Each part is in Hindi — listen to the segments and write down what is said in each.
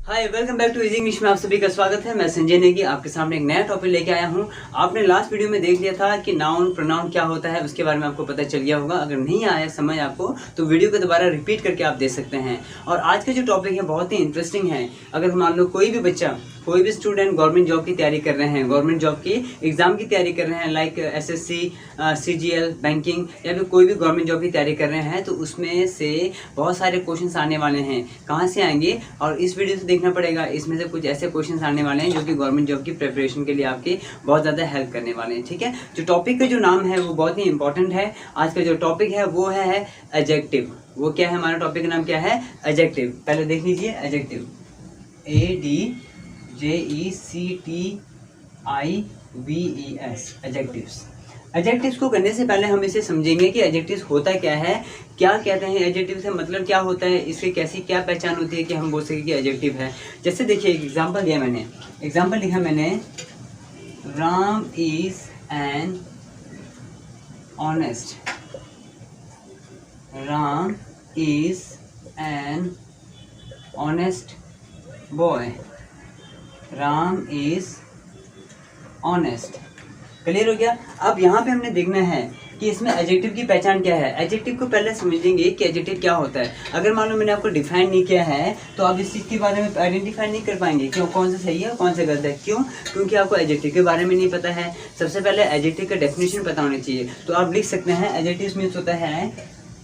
Hi, welcome back to easy English में आप सभी का स्वागत है। मैं संजय नेगी आपके सामने एक नया टॉपिक लेके आया हूँ। आपने लास्ट वीडियो में देख लिया था कि नाउन प्रोनाउन क्या होता है, उसके बारे में आपको पता चल गया होगा। अगर नहीं आया समझ आपको तो वीडियो को दोबारा रिपीट करके आप देख सकते हैं। और आज का जो टॉपिक है बहुत ही इंटरेस्टिंग है। अगर मान लो कोई भी बच्चा, कोई भी स्टूडेंट गवर्नमेंट जॉब की तैयारी कर रहे हैं, गवर्नमेंट जॉब की एग्जाम की तैयारी कर रहे हैं, लाइक एसएससी, सीजीएल, बैंकिंग या फिर कोई भी गवर्नमेंट जॉब की तैयारी कर रहे हैं, तो उसमें से बहुत सारे क्वेश्चंस आने वाले हैं। कहाँ से आएंगे और इस वीडियो से देखना पड़ेगा। इसमें से कुछ ऐसे क्वेश्चंस आने वाले हैं जो कि गवर्नमेंट जॉब की प्रिपरेशन के लिए आपके बहुत ज़्यादा हेल्प करने वाले हैं। ठीक है, जो टॉपिक का जो नाम है वो बहुत ही इंपॉर्टेंट है। आज का जो टॉपिक है वो है एडजेक्टिव। वो क्या है, हमारा टॉपिक का नाम क्या है? एडजेक्टिव। पहले देख लीजिए, एडजेक्टिव, ADJECTIVES, एडजेक्टिव्स। एडजेक्टिव्स को करने से पहले हम इसे समझेंगे कि एडजेक्टिव्स होता क्या है, क्या कहते हैं एडजेक्टिव से, मतलब क्या होता है, इससे कैसी क्या पहचान होती है कि हम बोल सकें कि एडजेक्टिव है। जैसे देखिए, एक एग्जांपल दिया मैंने, एग्जांपल लिखा मैंने, Ram is an honest. Ram is an honest boy. Ram is honest. Clear हो गया। अब यहाँ पे हमने देखना है कि इसमें एडजेक्टिव की पहचान क्या है। एडजेक्टिव को पहले समझेंगे कि एडजेक्टिव क्या होता है। अगर मान लो मैंने आपको डिफाइन नहीं किया है तो आप इस चीज़ के बारे में आइडेंटिफाई नहीं कर पाएंगे क्यों, कौन सा सही है और कौन सा गलत है। क्यों? क्योंकि आपको एडजेक्टिव के बारे में नहीं पता है। सबसे पहले एडजेक्टिव का डेफिनेशन पता होनी चाहिए। तो आप लिख सकते हैं एडजेक्टिव मीन्स होता है,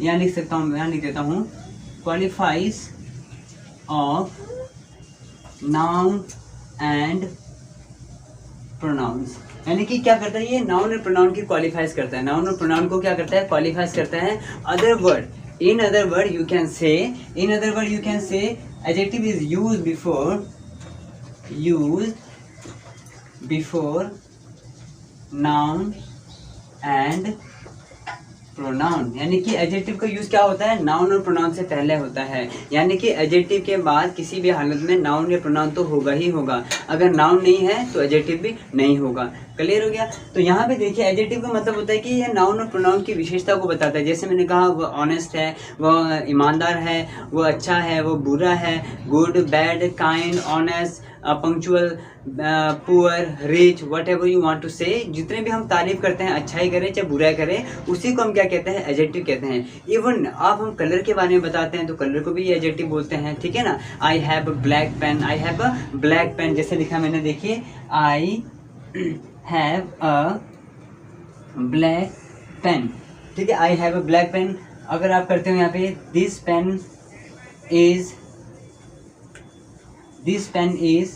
यहाँ लिख सकता हूँ, यहाँ लिख देता हूँ, qualifies of noun and pronouns. यानी कि क्या करता है ये, नाउन और प्रोनाउन की क्वालिफाइज करता है। नाउन और प्रोनाउन को क्या करता है, क्वालिफाइज करता है। Other word, in other word you can say, adjective is used before noun and pronoun. यानी कि एडजेक्टिव का यूज क्या होता है, नाउन और प्रोनाउन से पहले होता है। यानी कि एडजेक्टिव के बाद किसी भी हालत में नाउन या प्रोनाउन तो होगा ही होगा। अगर नाउन नहीं है तो एडजेक्टिव भी नहीं होगा। क्लियर हो गया। तो यहाँ पे देखिए, एडजेक्टिव का मतलब होता है कि ये नाउन और प्रोनाउन की विशेषता को बताता है। जैसे मैंने कहा, वो ऑनेस्ट है, वो ईमानदार है, वो अच्छा है, वो बुरा है, good, bad, kind, honest, punctual, poor, rich, whatever you want to say. जितने भी हम तारीफ करते हैं, अच्छाई करें चाहे बुराई करें, उसी को हम क्या कहते हैं, एडजेक्टिव कहते हैं। इवन आप हम कलर के बारे में बताते हैं तो कलर को भी एडजेक्टिव बोलते हैं। ठीक है ना। I have a black pen, I have a black pen, जैसे लिखा मैंने, देखिए, I have a black pen. ठीक है, I have a black pen. अगर आप करते हो यहाँ पे, दिस पेन इज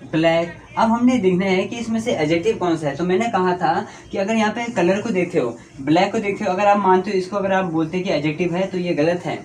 ब्लैक। अब हमने देखना है कि इसमें से एडजेक्टिव कौन सा है। तो मैंने कहा था कि अगर यहाँ पे कलर को देखते हो, ब्लैक को देखते हो, अगर आप मानते हो इसको, अगर आप बोलते हैं कि एडजेक्टिव है, तो ये गलत है,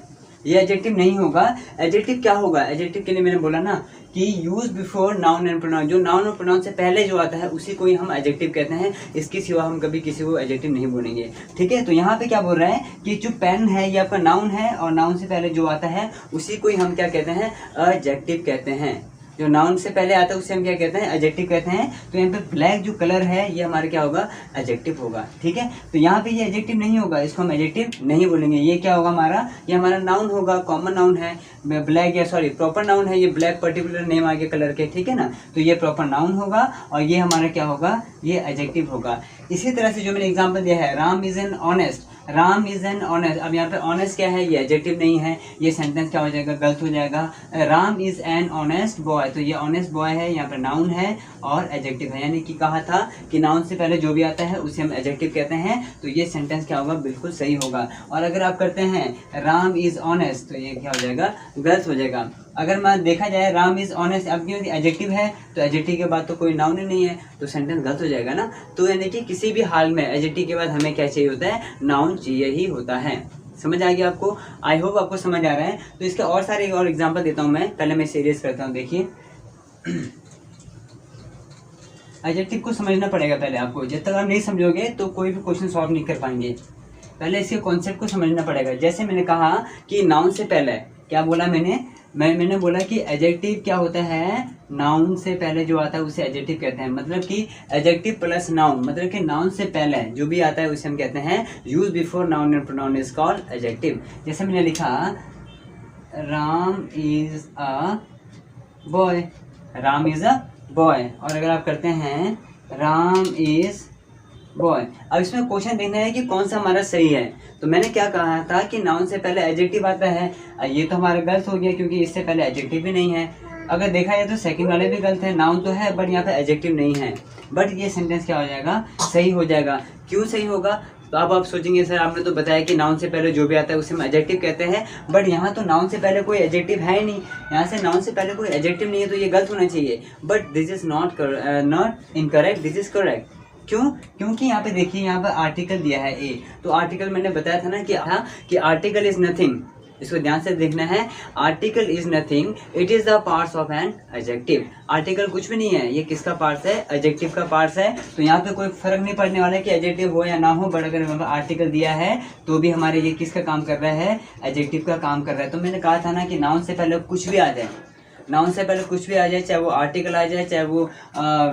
ये एडजेक्टिव नहीं होगा। एडजेक्टिव क्या होगा, एडजेक्टिव के लिए मैंने बोला ना कि use before noun and pronoun. जो नाउन और प्रोनाउन से पहले जो आता है उसी को ही हम एडजेक्टिव कहते हैं। इसके सिवा हम कभी किसी को एडजेक्टिव नहीं बोलेंगे। ठीक है। तो यहाँ पे क्या बोल रहा है कि जो पेन है ये आपका नाउन है, और नाउन से पहले जो आता है उसी को ही हम क्या कहते हैं, एडजेक्टिव कहते हैं। जो नाउन से पहले आता है उसे हम क्या कहते हैं, एडजेक्टिव कहते हैं। तो यहाँ पे ब्लैक जो कलर है ये हमारा क्या होगा, एडजेक्टिव होगा। ठीक है। तो यहाँ पे ये एडजेक्टिव नहीं होगा, इसको हम एडजेक्टिव नहीं बोलेंगे। ये क्या होगा हमारा, ये हमारा नाउन होगा, कॉमन नाउन है, ब्लैक, या सॉरी प्रॉपर नाउन है ये, ब्लैक पर्टिकुलर नेम आगे कलर के। ठीक है ना। तो ये प्रॉपर नाउन होगा और ये हमारा क्या होगा, ये एडजेक्टिव होगा। इसी तरह से जो मैंने एग्जाम्पल दिया है, Ram is an honest. Ram is an honest. अब यहाँ पे ऑनेस्ट क्या है, ये एडजेक्टिव नहीं है, ये सेंटेंस क्या हो जाएगा, गलत हो जाएगा। Ram is an honest boy, तो ये ऑनेस्ट बॉय है, यहाँ पे नाउन है और एडजेक्टिव है। यानी कि कहा था कि नाउन से पहले जो भी आता है उसे हम एडजेक्टिव कहते हैं। तो ये सेंटेंस क्या होगा, बिल्कुल सही होगा। और अगर आप करते हैं राम इज ऑनेस्ट, तो ये क्या हो जाएगा, गलत हो जाएगा। अगर मैं देखा जाए राम इज ऑनेस्ट, अब क्योंकि एडजेक्टिव है तो एडजेक्टिव के बाद तो कोई नाउन ही नहीं है, तो सेंटेंस गलत हो जाएगा ना। तो यानी कि किसी भी हाल में एडजेक्टिव के बाद हमें क्या चाहिए होता है, नाउन चाहिए ही होता है। समझ आ गया आपको? आई होप आपको समझ आ रहा है। तो इसके और सारे और एग्जाम्पल देता हूँ मैं, पहले मैं सीरियस करता हूँ। देखिए, एडजेक्टिव को समझना पड़ेगा पहले आपको। जब तक आप नहीं समझोगे तो कोई भी क्वेश्चन सॉल्व नहीं कर पाएंगे। पहले इसके कॉन्सेप्ट को समझना पड़ेगा। जैसे मैंने कहा कि नाउन से पहले क्या बोला मैंने बोला कि एडजेक्टिव क्या होता है, नाउन से पहले जो आता है उसे एडजेक्टिव कहते हैं। मतलब कि एडजेक्टिव प्लस नाउन, मतलब कि नाउन से पहले जो भी आता है उसे हम कहते हैं use before noun and pronoun is called adjective. जैसे मैंने लिखा Ram is a boy, Ram is a boy. और अगर आप करते हैं राम इज बॉय, अब इसमें क्वेश्चन देखना है कि कौन सा हमारा सही है। तो मैंने क्या कहा था कि नाउन से पहले एडजेक्टिव आता है, ये तो हमारा गलत हो गया क्योंकि इससे पहले एडजेक्टिव भी नहीं है। अगर देखा जाए तो सेकंड वाले भी गलत है, नाउन तो है बट यहाँ पे एडजेक्टिव नहीं है, बट ये सेंटेंस क्या हो जाएगा, सही हो जाएगा। क्यों सही होगा, तो अब आप सोचेंगे सर आपने तो बताया कि नाउन से पहले जो भी आता है उसे हम एडजेक्टिव कहते हैं, बट यहाँ तो नाउन से पहले कोई एडजेक्टिव है ही नहीं, यहाँ से नाउन से पहले कोई एडजेक्टिव नहीं है, तो ये गलत होना चाहिए। But this is not incorrect, this is correct. क्यों, क्योंकि यहाँ पे देखिए यहाँ पर आर्टिकल दिया है ए, तो आर्टिकल मैंने बताया था ना कि आर्टिकल इज नथिंग, इसको ध्यान से देखना है। Article is nothing, it is the parts of an adjective. Article कुछ भी नहीं है, ये किसका पार्ट्स है, एडजेक्टिव का पार्ट्स है। तो यहाँ पे कोई फर्क नहीं पड़ने वाला है कि एडजेक्टिव हो या ना हो, बट अगर आर्टिकल दिया है तो भी हमारे ये किसका काम कर रहा है, एडजेक्टिव का काम कर रहा है। तो मैंने कहा था ना कि नाउन से पहले कुछ भी आ जाए, नाउन से पहले कुछ भी आ जाए, चाहे वो आर्टिकल आ जाए, चाहे वो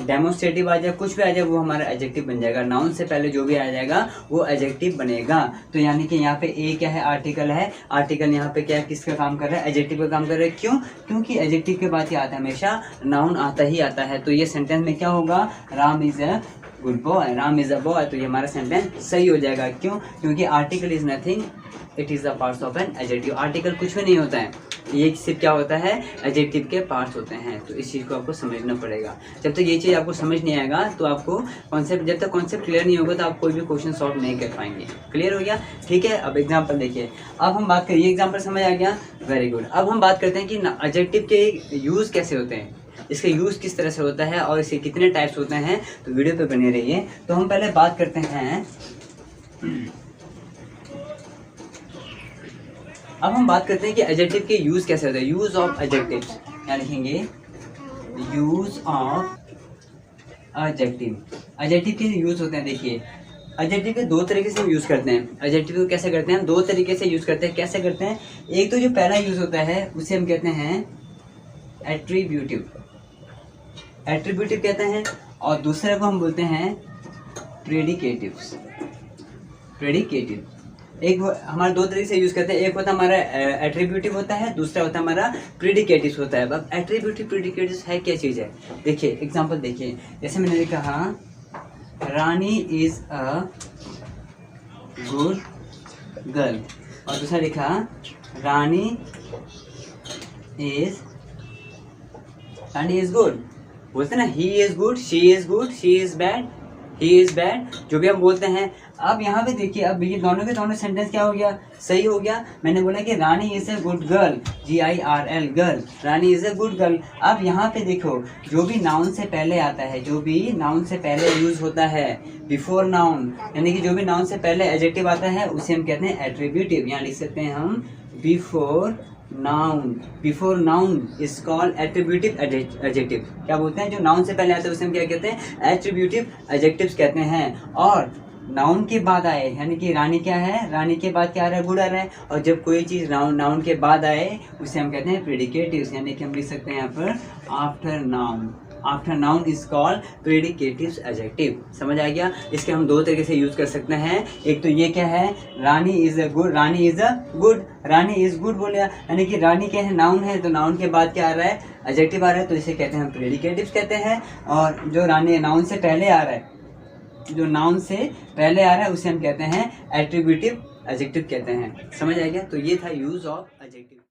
डेमोस्ट्रेटिव आ जाए, कुछ भी आ जाए, वो हमारा एडजेक्टिव बन जाएगा। नाउन से पहले जो भी आ जाएगा वो एडजेक्टिव बनेगा। तो यानी कि यहाँ पे ए क्या है, आर्टिकल है। आर्टिकल यहाँ पे क्या है, किसका काम कर रहा है, एडजेक्टिव का काम कर रहा है। क्यों, क्योंकि एडजेक्टिव के बाद क्या आता है, हमेशा नाउन आता ही आता है। तो ये सेंटेंस में क्या होगा, Ram is a good boy, Ram is a boy. तो ये हमारा सेंटेंस सही हो जाएगा। क्यों, क्योंकि article is nothing, it is the parts of an adjective. Article कुछ भी नहीं होता है, ये सिर्फ क्या होता है, एडजेक्टिव के पार्ट्स होते हैं। तो इस चीज़ को आपको समझना पड़ेगा। जब तक ये चीज़ आपको समझ नहीं आएगा तो आपको कॉन्सेप्ट, जब तक कॉन्सेप्ट क्लियर नहीं होगा तो आप कोई भी क्वेश्चन सॉल्व नहीं कर पाएंगे। क्लियर हो गया, ठीक है। अब एग्जांपल देखिए, अब हम बात करिए, एग्जांपल समझ आ गया, वेरी गुड। अब हम बात करते हैं कि एडजेक्टिव के यूज़ कैसे होते हैं, इसका यूज़ किस तरह से होता है और इसके कितने टाइप्स होते हैं। तो वीडियो पे बने रहिए। तो हम पहले बात करते हैं, अब हम बात करते हैं कि एडजेक्टिव के यूज़ कैसे होते हैं। यूज़ ऑफ एडजेक्टिव्स, क्या लिखेंगे, यूज़ ऑफ एडजेक्टिव। एडजेक्टिव के यूज़ होते हैं, देखिए एडजेक्टिव के दो तरीके से यूज़ करते हैं। एडजेक्टिव को कैसे करते हैं, दो तरीके से यूज़ करते हैं। कैसे करते हैं, एक तो जो पहला यूज़ होता है उसे हम कहते हैं एट्रीब्यूटिव, एट्रीब्यूटिव कहते हैं, और दूसरे को हम बोलते हैं प्रेडिकेटिव्स, प्रेडिकेटिव। एक हमारे दो तरीके से यूज़ करते हैं, एक होता है हमारा एट्रीब्यूटिव होता है, दूसरा होता है हमारा प्रेडिकेटिव होता है। अब एट्रीब्यूटिव प्रेडिकेटिव है क्या चीज़ है, देखिए एग्जांपल देखिए, जैसे मैंने कहा रानी इज अ गुड गर्ल, और दूसरा लिखा रानी इज गुड। बोलते हैं ना, he is good, she is good, she is bad, he is bad, जो भी हम बोलते हैं। अब यहाँ पे देखिए, अब ये दोनों के दोनों सेंटेंस क्या हो गया, सही हो गया। मैंने बोला कि Rani is a good girl, GIRL girl, Rani is a good girl. अब यहाँ पे देखो, जो भी नाउन से पहले आता है, जो भी नाउन से पहले यूज होता है, बिफोर नाउन, यानी कि जो भी नाउन से पहले एडजेक्टिव आता है उसे हम कहते हैं एट्रीब्यूटिव। यहाँ लिख सकते हैं हम before noun, before noun is called attributive adjective. क्या बोलते हैं, जो नाउन से पहले आता है उसे हम क्या कहते हैं, एट्रीब्यूटिव एडजेक्टिव्स कहते हैं। और नाउन के बाद आए, यानी कि रानी क्या है, रानी के बाद क्या आ रहा है, गुड आ रहा है। और जब कोई चीज़ नाउन के बाद आए उसे हम कहते हैं प्रेडिकेटिव्स, यानी कि हम लिख सकते हैं यहाँ पर after noun, after noun is called predicatives adjective. समझ आ गया। इसके हम दो तरीके से यूज कर सकते हैं। एक तो ये क्या है, Rani is a good, Rani is a good, Rani is good बोले, यानी कि रानी क्या है, नाउन है, तो नाउन के बाद क्या आ रहा है, एडजेक्टिव आ रहा है, तो इसे कहते हैं हम प्रेडिकेटिव्स कहते हैं। और जो रानी नाउन से पहले आ रहा है, जो नाउन से पहले आ रहा है उसे हम कहते हैं एट्रीब्यूटिव एडजेक्टिव कहते हैं। समझ आ गया। तो ये था यूज ऑफ एडजेक्टिव।